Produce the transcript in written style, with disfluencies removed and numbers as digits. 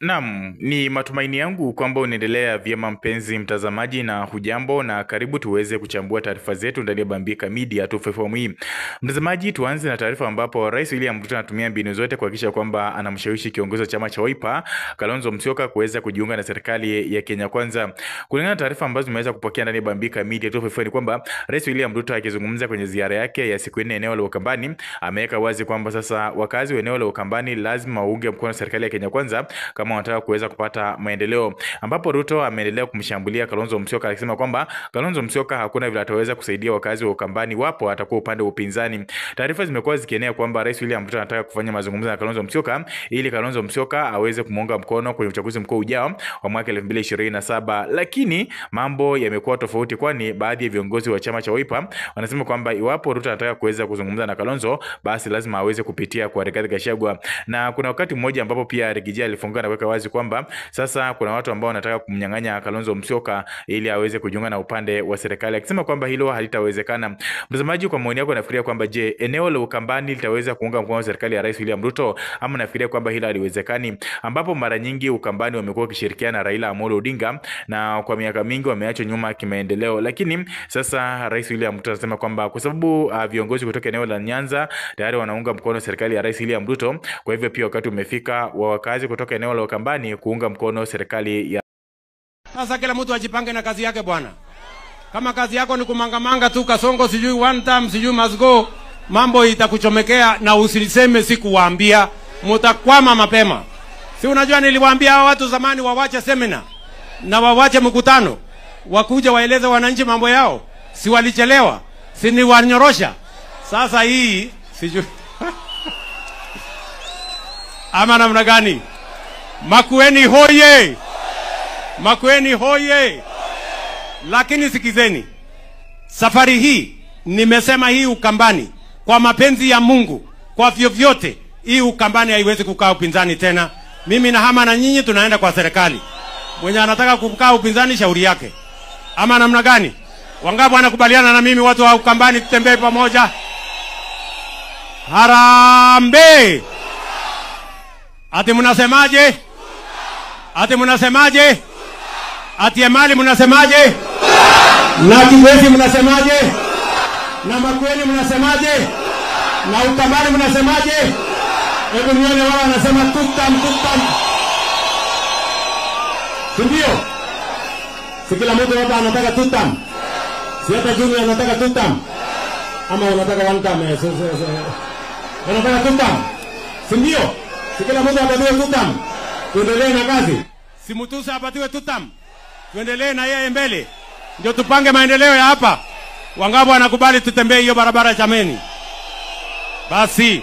Naam, ni matumaini yangu kwamba unaendelea vyema mpenzi mtazamaji, na hujambo na karibu tuweze kuchambua taarifa zetu ndani ya Bambika Media 254 hii. Mtazamaji, tuanze na taarifa ambapo Rais William Ruto anatumia mbinu zote kuhakikisha kwamba anamshawishi kiongozi wa chama cha Wiper Kalonzo Musyoka kuweza kujiunga na serikali ya Kenya Kwanza. Kulingana na taarifa ambazo zimeweza kupokea ndani ya Bambika Media 254 ni kwamba Rais William Ruto akizungumza kwenye ziara yake ya siku 4 eneo la Ukambani, ameweka wazi kwamba sasa wakazi wa eneo la Ukambani lazima waunge mkono serikali ya Kenya Kwanza kama wanataka kuweza kupata maendeleo, ambapo Ruto ameendelea kumshambulia Kalonzo Musyoka akisema kwamba Kalonzo Musyoka hakuna vile ataweza kusaidia wakazi wa Ukambani wapo atakuwa upande wa upinzani. Taarifa zimekuwa zikienea kwamba Rais William Ruto anataka kufanya mazungumzo na Kalonzo Musyoka ili Kalonzo Musyoka aweze kumuunga mkono kwenye uchaguzi mkuu ujao wa mwaka 2027, lakini mambo yamekuwa tofauti, kwani baadhi ya viongozi wa chama cha Wiper wanasema kwamba iwapo Ruto anataka kuweza kuzungumza na Kalonzo basi lazima aweze kupitia kwa Rigathi Gachagua. Na kuna wakati mmoja ambapo pia Rigiji alifunga na kuweka wazi kwamba sasa kuna watu ambao wanataka kumnyang'anya Kalonzo Musyoka ili aweze kujiunga na upande wa serikali, akisema kwamba hilo halitawezekana. Mtazamaji, kwa maoni yako nafikiria kwamba je, eneo la Ukambani litaweza kuunga mkono serikali ya Rais William Ruto ama nafikiria kwamba hilo haliwezekani, ambapo mara nyingi Ukambani wamekuwa wakishirikiana na Raila Amolo Odinga na kwa miaka mingi wameachwa nyuma kimaendeleo, lakini sasa Rais William Ruto anasema kwamba kwa sababu viongozi kutoka eneo la Nyanza tayari wanaunga mkono serikali ya Rais William Ruto, kwa hivyo pia wakati umefika wa wakazi kutoka eneo la Ukambani kuunga mkono serikali ya. Sasa kila mtu ajipange na kazi yake bwana. Kama kazi yako ni kumangamanga tu Kasongo sijui one time sijui must go, mambo itakuchomekea na usiliseme sikuwaambia, mtakwama mapema. Si unajua niliwaambia hao watu zamani wawache seminar na wawache mkutano, wakuja waeleze wananchi mambo yao, si walichelewa, si ni wanyorosha. Sasa hii sijui ama namna gani? Makueni hoye! Makueni hoye! Lakini sikizeni, safari hii nimesema hii Ukambani kwa mapenzi ya Mungu, kwa vyovyote hii Ukambani haiwezi kukaa upinzani tena. Mimi na hama na nyinyi tunaenda kwa serikali. Mwenye anataka kukaa upinzani shauri yake. Ama namna gani? Wangapi wanakubaliana na mimi watu wa Ukambani tutembee pamoja? Harambee! Ati mnasemaje? Ati mnasemaje? Ati Emali mnasemaje? Na Kibwezi mnasemaje? Na Makueni mnasemaje? Na Ukambani mnasemaje? Hebu nione wao wanasema tutam. Ndio. Si kila mtu hapa anataka tutam. Si hata Junior anataka tutam. Ama unataka one time? Unataka tutam. Si ndio? Si kila mtu apatiwe tutam. Tuendelee na kazi. Si Mutusa apatiwe tutam. Tuendelee na yeye mbele. Ndio tupange maendeleo ya hapa. Wangapi wanakubali tutembee hiyo barabara chameni? Basi